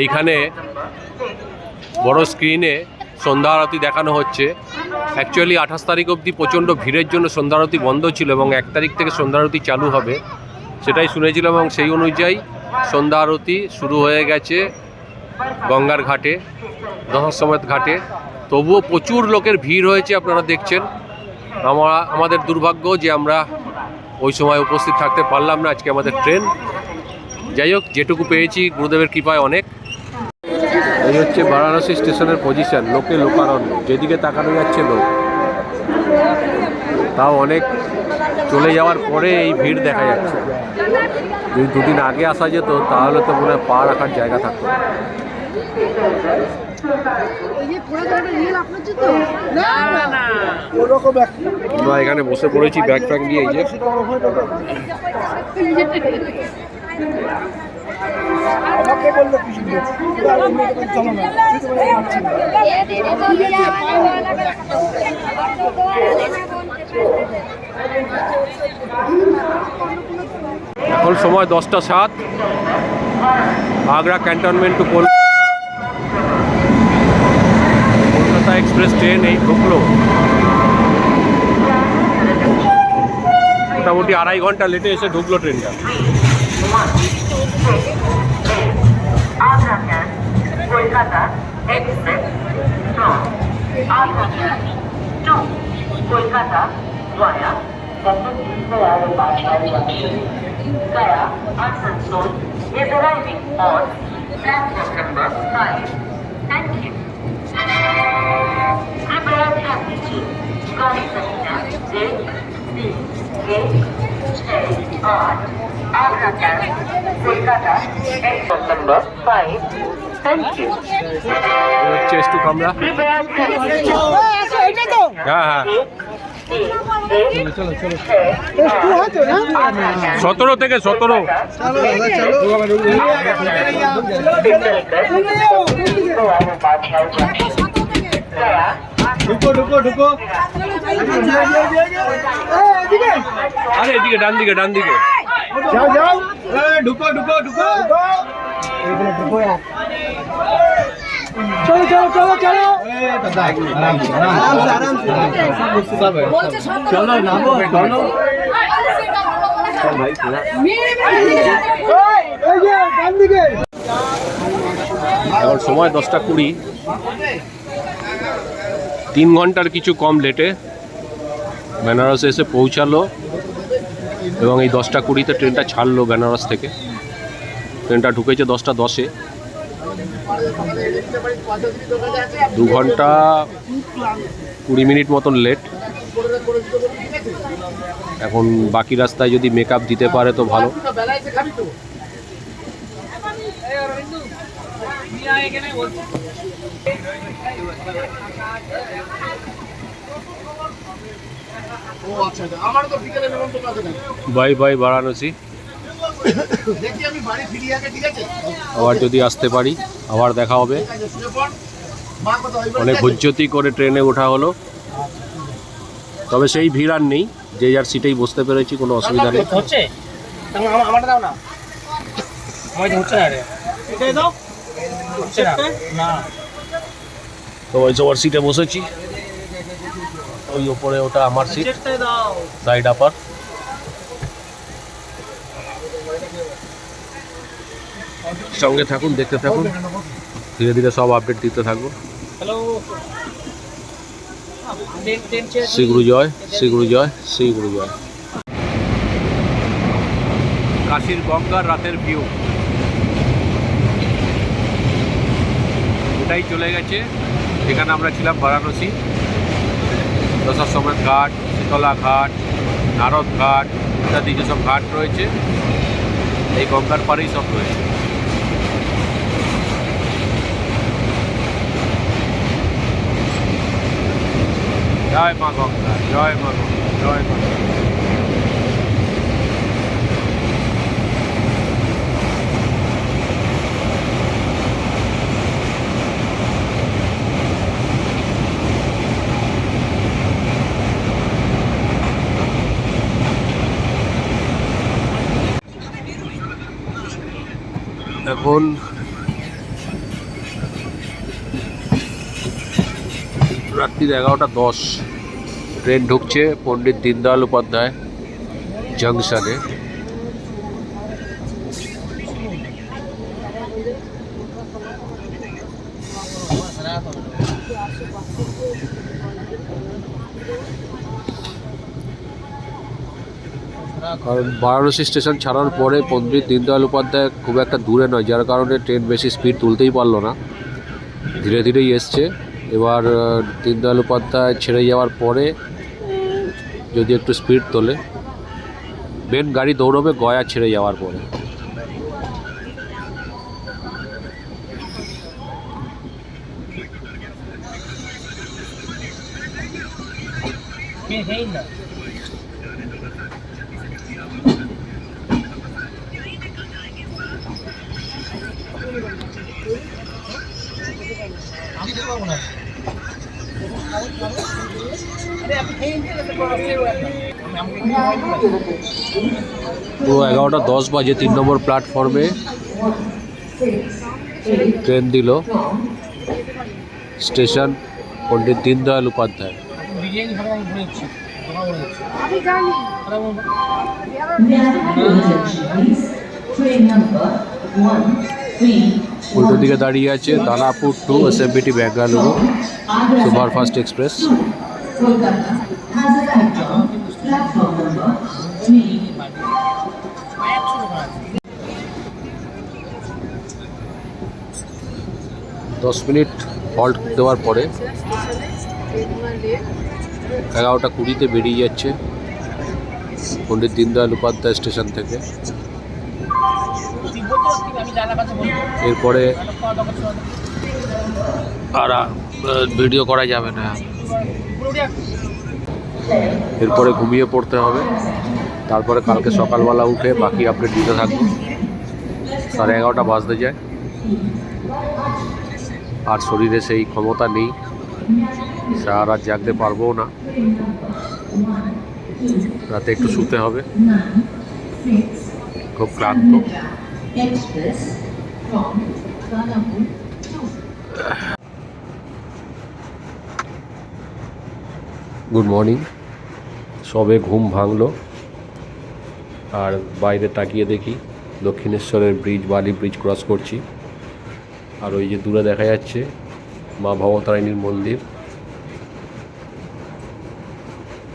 এইখানে বড় স্ক্রিনে সন্ধ্যা আরতি দেখানো হচ্ছে। অ্যাকচুয়ালি 28 তারিখ অবধি প্রচণ্ড ভিড়ের জন্য সন্ধ্যা আরতি বন্ধ ছিল এবং 1 তারিখ থেকে সন্ধ্যা আরতি চালু হবে, সেটাই শুনেছিলাম। এবং সেই অনুযায়ী সন্ধ্যা আরতি শুরু হয়ে গেছে গঙ্গার ঘাটে, দশাশ্বমেধ ঘাটে। তবুও প্রচুর লোকের ভিড় হয়েছে, আপনারা দেখছেন। আমাদের দুর্ভাগ্য যে আমরা ওই সময় উপস্থিত থাকতে পারলাম না। আজকে আমাদের ট্রেন। যাই হোক, যেটুকু পেয়েছি গুরুদেবের কৃপায় অনেক। এই হচ্ছে বারাণসী স্টেশনের পজিশন। লোকে লোকারণ্য, যেদিকে তাকানো যাচ্ছে লোক। তাও অনেক চলে যাওয়ার পরে এই ভিড় দেখা যাচ্ছে। যদি দুদিন আগে আসা যেত তাহলে তো মনে হয় পা রাখার জায়গা থাকতো না। আমরা এখানে বসে পড়েছি ব্যাগ ফ্যাগ নিয়ে, এই যে এখন সময় 10:07। Agra cantonment to Kolkata express train এই ঢুকলো। মোটামুটি 2.5 ঘন্টা লেটে এসে ঢুকলো ট্রেনটা। Kolkata Express from Agra to Kolkata via Gaya Junction. Gaya Asansol is arriving on platform number 5. Thank you. कृपया ध्यान दीजिए गाड़ी संख्या 1, 3, 1, 6, 8 Agra cantt Kolkata express number 5. Thank you. চেস টু কামরা। कृपया ध्यान दीजिए হ্যাঁ হ্যাঁ, 17 থেকে 17। আরে এদিকে, ডান দিকে, ডান দিকে। এখন সময় 10:20। 3 ঘন্টার কিছু কম লেটে বেনারসে এসে পৌঁছালো এবং এই 10:20-তে ট্রেনটা ছাড়লো বেনারস থেকে। ট্রেনটা ঢুকেছে 10:10-এ। 2 ঘন্টা 20 মিনিট মতন লেট। এখন বাকি রাস্তায় যদি মেকআপ দিতে পারে তো ভালো। Bye bye Varanasi. আবার যদি আসতে পারি আবার দেখা হবে। অনেক হুজ্জতি করে ট্রেনে ওঠা হলো, তবে সেই ভিড় আর নেই, যে যার সিটেই বসতে পেরেছি, কোনো অসুবিধা নেই। তো ওই সবার সিটে বসেছি, ওই ওপরে ওটা আমার সিট, সাইড আপার। সঙ্গে থাকুন, দেখতে থাকুন, ধীরে ধীরে সব আপডেট দিতে থাকবো। শ্রী গুরু জয়, শ্রী গুরু জয়, শ্রী গুরু জয়। কাশীর গঙ্গার রাতের ভিউ এটাই চলে গেছে যেখানে আমরা ছিলাম বারাণসী। দশাশ্বমেধ ঘাট, শীতলা ঘাট, নারদ ঘাট ইত্যাদি যেসব ঘাট রয়েছে এই গঙ্গার পাড়েই সব রয়েছে। জয় মা গঙ্গা, জয় মা গঙ্গা, জয় মা গঙ্গা। এখন রাত্রি 11:10, ট্রেন ঢুকছে পণ্ডিত দীনদয়াল উপাধ্যায় জংশনে। কারণ বারাণসী স্টেশন ছাড়ার পরে পণ্ডিত দীনদয়াল উপাধ্যায় খুব একটা দূরে নয়, যার কারণে ট্রেন বেশি স্পিড তুলতেই পারলো না, ধীরে ধীরেই এসছে। এবার দীনদয়াল উপাধ্যায় ছেড়ে যাওয়ার পরে যদি একটু স্পিড তোলে মেন গাড়ি দৌড়বে গয়া ছেড়ে যাওয়ার পরে। পুরো 11:10 বাজে 3 নম্বর প্ল্যাটফর্মে ট্রেন দিল। স্টেশন পণ্ডিত দীনদয়াল উপাধ্যায়। উল্টো দিকে দাঁড়িয়ে আছে Danapur to SMVT Bengaluru superfast express. Kolkata has arrived on platform number 3. 10 মিনিট হল্ট দেওয়ার পরে 11:20 বেরিয়ে যাচ্ছে পণ্ডিত দীনদয়াল উপাধ্যায় স্টেশন থেকে। এরপরে আর ভিডিও করা যাবে না, এরপরে ঘুমিয়ে পড়তে হবে। তারপরে কালকে সকালবেলা উঠে বাকি আপডেট দিতে থাকবো। 11:30 বাজতে যায়, আর শরীরে সেই ক্ষমতা নেই, সারা রাত জাগতে পারবো না। রাতে একটু শুতে হবে, খুব ক্লান্ত। Good morning. সবে ঘুম ভাঙলো, আর বাইরে তাকিয়ে দেখি দক্ষিণেশ্বরের ব্রিজ, বালি ব্রিজ ক্রস করছি। আর ওই যে দূরে দেখা যাচ্ছে মা ভবতারিণীর মন্দির।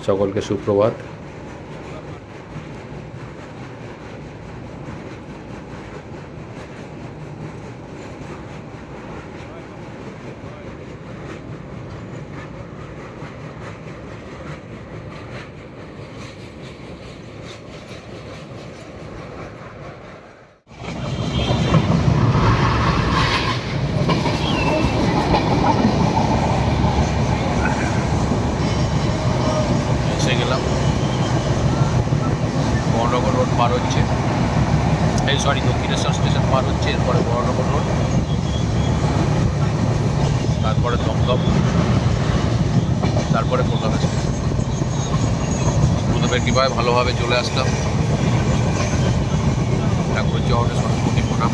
সকলকে সুপ্রভাত। গেলাম বড়নগর রোড পার হচ্ছে, এই সরি দক্ষিণেশ্বর স্টেশন পার হচ্ছে, এরপরে বড়নগর রোড, তারপরে দমদম, তারপরে কলকাতা স্টেশন। প্রথমে কীভাবে ভালোভাবে চলে আসলাম। ঠাকুরের চরণে সরস্বতী প্রণাম।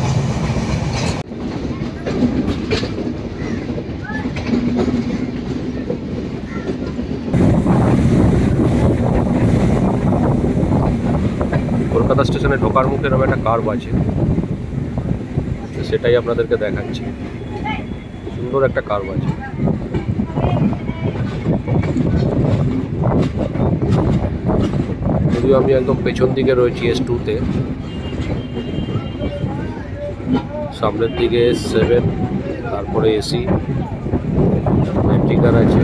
কলকাতা স্টেশনে ঢোকার মুখে এরকম একটা কার্ভ আছে, সেটাই আপনাদেরকে দেখাচ্ছি। সুন্দর একটা কার্ভ আছে। যদিও আমি একদম পেছন দিকে রয়েছি S2-তে, সামনের দিকে S7, তারপরে AC, ম্যাজিকার আছে।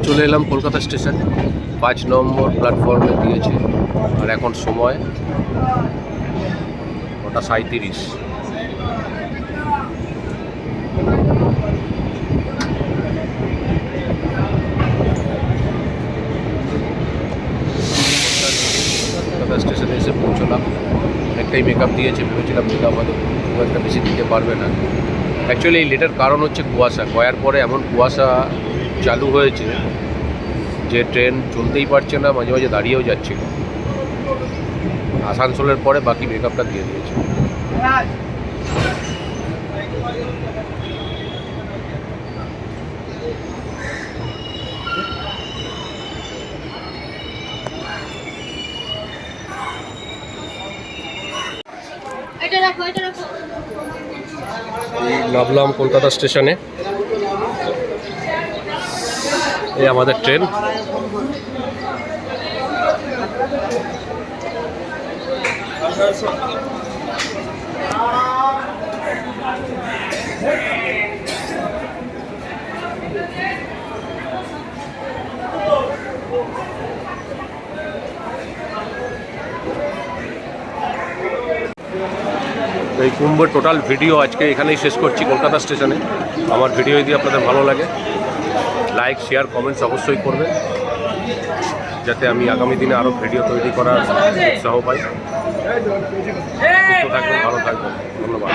চলে এলাম কলকাতা স্টেশন, 5 নম্বর প্ল্যাটফর্মে দিয়েছে। আর এখন সময় 9:37। কলকাতা স্টেশনে এসে পৌঁছলাম। অনেকটাই মেকআপ দিয়েছে, ভেবেছিলাম মেকআপ হয়তো খুব একটা বেশি দিতে পারবে না। অ্যাকচুয়ালি এই লেটের কারণ হচ্ছে কুয়াশা। গয়ার পরে এমন কুয়াশা চালু হয়েছে যে ট্রেন চলতেই পারছে না, মাঝে মাঝে দাঁড়িয়েও যাচ্ছে। আসানসোলের পরে বাকি মেকআপটা দিয়ে দিয়েছে। নামলাম কলকাতা স্টেশনে। এই আমাদের ট্রেন। এই কুম্ভের টোটাল ভিডিও আজকে এখানেই শেষ করছি কলকাতা স্টেশনে। আমার ভিডিও যদি আপনাদের ভালো লাগে লাইক শেয়ার কমেন্টস অবশ্যই করবেন, যাতে আমি আগামী দিনে আরও ভিডিও তৈরি করার উৎসাহ পাই। সুস্থ থাকবেন, ভালো থাকবেন, ধন্যবাদ।